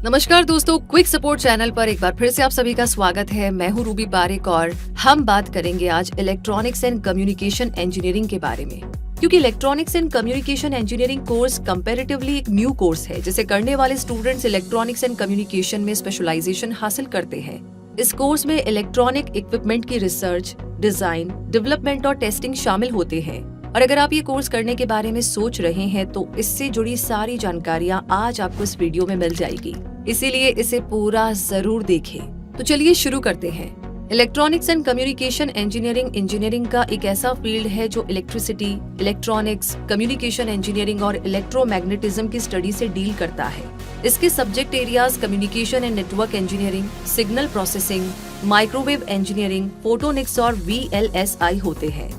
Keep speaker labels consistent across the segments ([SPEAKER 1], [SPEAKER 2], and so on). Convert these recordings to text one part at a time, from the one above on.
[SPEAKER 1] नमस्कार दोस्तों, quick support channel पर एक बार फिर से आप सभी का स्वागत है। मैं हूँ रूबी पारेख और हम बात करेंगे आज इलेक्ट्रॉनिक्स एंड कम्युनिकेशन इंजीनियरिंग के बारे में। क्योंकि electronics and communication engineering course comparatively एक न्यू कोर्स है जिसे करने वाले स्टूडेंट्स इलेक्ट्रॉनिक्स एंड कम्युनिकेशन में स्पेशलाइजेशन हासिल करते हैं। इस कोर्स में इलेक्ट्रॉनिक इक्विपमेंट की रिसर्च, डिजाइन, डेवलपमेंट और टेस्टिंग शामिल होते हैं। और अगर आप ये कोर्स करने के बारे में सोच रहे हैं तो इससे जुड़ी सारी जानकारियां आज आपको इस वीडियो में मिल जाएगी, इसीलिए इसे पूरा जरूर देखें। तो चलिए शुरू करते हैं। इलेक्ट्रॉनिक्स एंड कम्युनिकेशन इंजीनियरिंग का एक ऐसा फील्ड है जो इलेक्ट्रिसिटी, इलेक्ट्रॉनिक्स, कम्युनिकेशन इंजीनियरिंग और इलेक्ट्रोमैग्नेटिज्म की स्टडी से डील करता है। इसके subject areas communication and network engineering, signal processing, microwave engineering, photonics और VLSI होते हैं।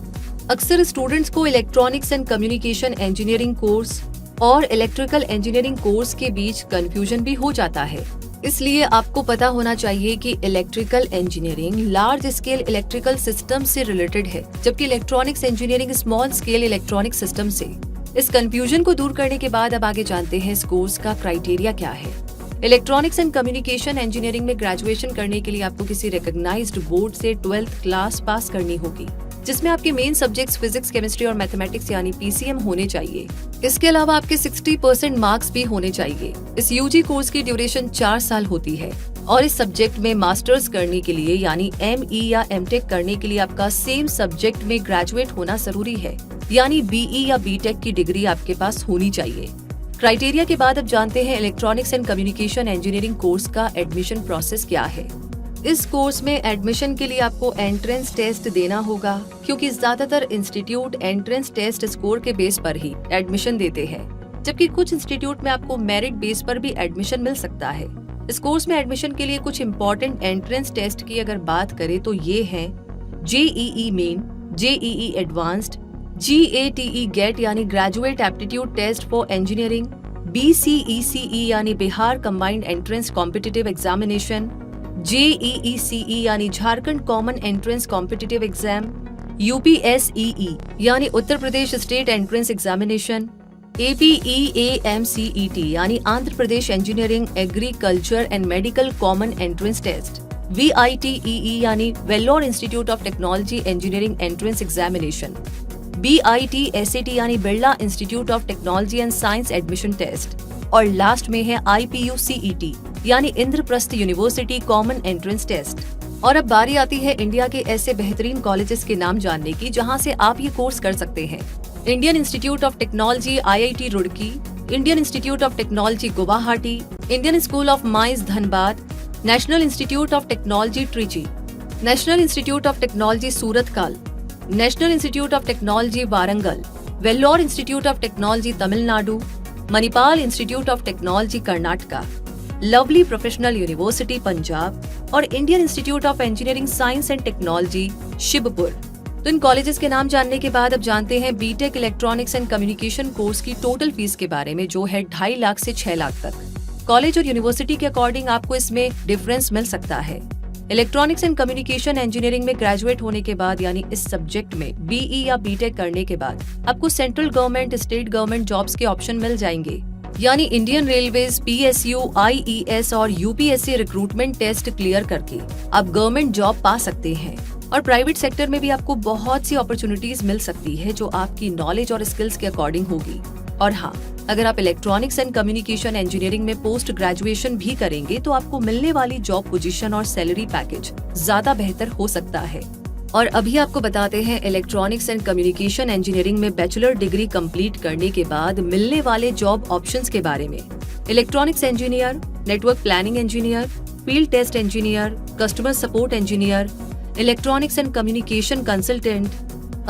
[SPEAKER 1] अक्सर स्टूडेंट्स को electronics and communication engineering course और इलेक्ट्रिकल इंजीनियरिंग कोर्स के बीच कंफ्यूजन भी हो जाता है। इसलिए आपको पता होना चाहिए कि electrical engineering large scale electrical system से रिलेटेड है, जबकि electronics engineering small scale electronic system से। इस कंफ्यूजन को दूर करने के बाद अब आगे जानते हैं इस कोर्स का क्राइटेरिया क्या है। इलेक्ट्रॉनिक्स एंड कम्युनिकेशन इंजीनियरिंग में ग्रेजुएशन करने के लिए आपको किसी रिकॉग्नाइज्ड बोर्ड से 12th क्लास पास करनी होगी, जिसमें आपके मेन सब्जेक्ट्स फिजिक्स, केमिस्ट्री और मैथमेटिक्स यानी PCM होने चाहिए। इसके अलावा आपके 60% मार्क्स भी होने चाहिए। इस UG कोर्स की ड्यूरेशन 4 साल होती है और इस सब्जेक्ट में मास्टर्स करने के लिए यानी ME या MTech करने के लिए आपका सेम सब्जेक्ट में ग्रेजुएट होना जरूरी है, यानी BE या BTech की डिग्री आपके पास होनी चाहिए। क्राइटेरिया के बाद अब जानते हैं electronics and communication engineering course का एडमिशन प्रोसेस क्या है। इस कोर्स में एडमिशन के लिए आपको एंट्रेंस टेस्ट देना होगा, क्योंकि ज्यादातर इंस्टीट्यूट एंट्रेंस टेस्ट स्कोर के बेस पर ही एडमिशन देते हैं, जबकि कुछ इंस्टीट्यूट में आपको मेरिट बेस पर भी एडमिशन मिल सकता है। इस कोर्स में एडमिशन के लिए कुछ इम्पोर्टेंट एंट्रेंस टेस्ट की अगर बात करें तो ये हैं JEE main, JEE advanced, GATE GATE यानी graduate aptitude test for engineering, BCECE यानी Bihar combined entrance competitive examination, JEECE यानी Jharkhand common entrance competitive exam, UPSEE यानी Uttar Pradesh state entrance examination, APEAMCET यानी Andhra Pradesh engineering, agriculture and medical common entrance test, VITEE यानी Vellore institute of technology engineering entrance examination, BITSAT यानी Birla institute of technology and science admission test, और last में है IPUCET यानी Indraprastha university common entrance test. और अब बारी आती है इंडिया के ऐसे बेहतरीन कॉलेजेस के नाम जानने की जहां से आप ये कोर्स कर सकते हैं। Indian institute of technology IIT Roorkee, Indian institute of technology Guwahati, Indian school of mines Dhanbad, national institute of technology Trichy, national institute of technology Surathkal, national institute of technology Warangal, Vellore institute of technology Tamil Nadu, Manipal institute of technology Karnataka, lovely professional university Punjab और Indian institute of engineering science and technology Shibpur. तो इन colleges के नाम जानने के बाद अब जानते हैं BTech electronics and communication course की टोटल फीस के बारे में, जो है 2.5 लाख से 6 लाख तक। कॉलेज और यूनिवर्सिटी के अकॉर्डिंग आपको इसमें डिफरेंस मिल सकता है। इलेक्ट्रॉनिक्स एंड कम्युनिकेशन इंजीनियरिंग में ग्रेजुएट होने के बाद यानी इस सब्जेक्ट में BE या BTech करने के बाद आपको central government, state government jobs के ऑप्शन मिल जाएंगे, यानी इंडियन रेलवेज, PSU, IES और UPSC रिक्रूटमेंट टेस्ट क्लियर करके आप गवर्नमेंट जॉब पा सकते हैं। और प्राइवेट सेक्टर में भी आपको बहुत सी अपॉर्चुनिटीज मिल सकती है जो आपकी नॉलेज और स्किल्स के अकॉर्डिंग होगी। और हाँ, अगर आप इलेक्ट्रॉनिक्स एंड कम्युनिकेशन इंजीनियरिंग में पोस्ट ग्रेजुएशन भी करेंगे तो आपको मिलने वाली जॉब पोजीशन और सैलरी पैकेज ज्यादा बेहतर हो सकता है। और अभी आपको बताते हैं इलेक्ट्रॉनिक्स एंड कम्युनिकेशन इंजीनियरिंग में बैचलर डिग्री कंप्लीट करने के बाद मिलने वाले जॉब ऑप्शंस के बारे में। Electronics engineer, network planning engineer, field test engineer, customer support engineer, electronics and communication consultant,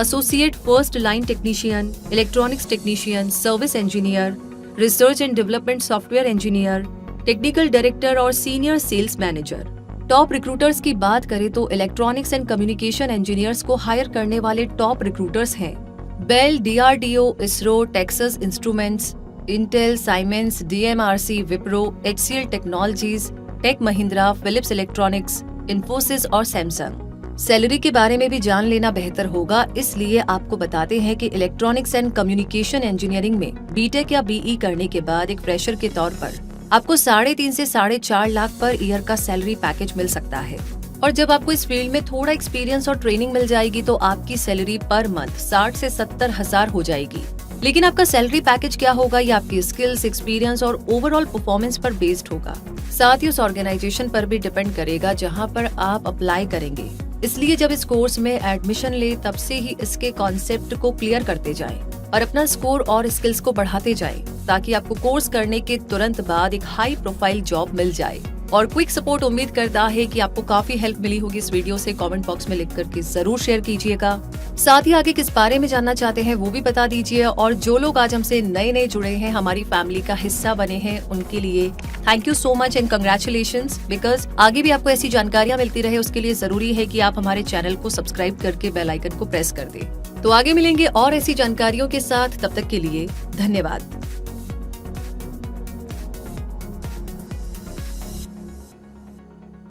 [SPEAKER 1] associate first line technician, electronics technician, service engineer, research and development software engineer, technical director और senior sales manager. Top recruiters की बात करें तो electronics and communication engineers को hire करने वाले top recruiters हैं BEL, DRDO, ISRO, Texas Instruments, Intel, Siemens, DMRC, Wipro, HCL technologies, Tech Mahindra, Philips electronics, Infosys और सैमसंग। सैलरी के बारे में भी जान लेना बेहतर होगा, इसलिए आपको बताते हैं कि इलेक्ट्रॉनिक्स एंड कम्युनिकेशन इंजीनियरिंग में BTech या BE करने के बाद एक फ्रेशर के तौर पर आपको 3.5 से 4.5 लाख पर ईयर का सैलरी पैकेज मिल सकता है। और जब आपको इस फील्ड में थोड़ा एक्सपीरियंस और ट्रेनिंग मिल जाएगी तो आपकी सैलरी पर मंथ 60 से 70 हजार हो जाएगी। लेकिन आपका सैलरी पैकेज क्या होगा, ये आपकी स्किल्स, एक्सपीरियंस और ओवरऑल परफॉर्मेंस पर बेस्ड होगा। साथ ही उस ऑर्गेनाइजेशन पर भी डिपेंड करेगा जहाँ पर आप अप्लाई करेंगे। इसलिए जब इस कोर्स में एडमिशन ले तब से ही इसके कॉन्सेप्ट को क्लियर करते जाएं और अपना स्कोर और स्किल्स को बढ़ाते जाएं, ताकि आपको कोर्स करने के तुरंत बाद एक हाई प्रोफाइल जॉब मिल जाए। और क्विक सपोर्ट उम्मीद करता है कि आपको काफी हेल्प मिली होगी इस वीडियो से। कमेंट बॉक्स में लिख करके जरूर शेयर कीजिएगा। साथ ही आगे किस बारे में जानना चाहते हैं वो भी बता दीजिए। और जो लोग आज हमसे नए जुड़े हैं, हमारी फैमिली का हिस्सा बने हैं, उनके लिए thank you so much and congratulations. Because आगे भी आपको ऐसी जानकारियां मिलती रहे, उसके लिए जरूरी है कि आप हमारे चैनल को सब्सक्राइब करके बेल आइकन को प्रेस कर दें। तो आगे मिलेंगे और ऐसी जानकारियों के साथ, तब तक के लिए धन्यवाद।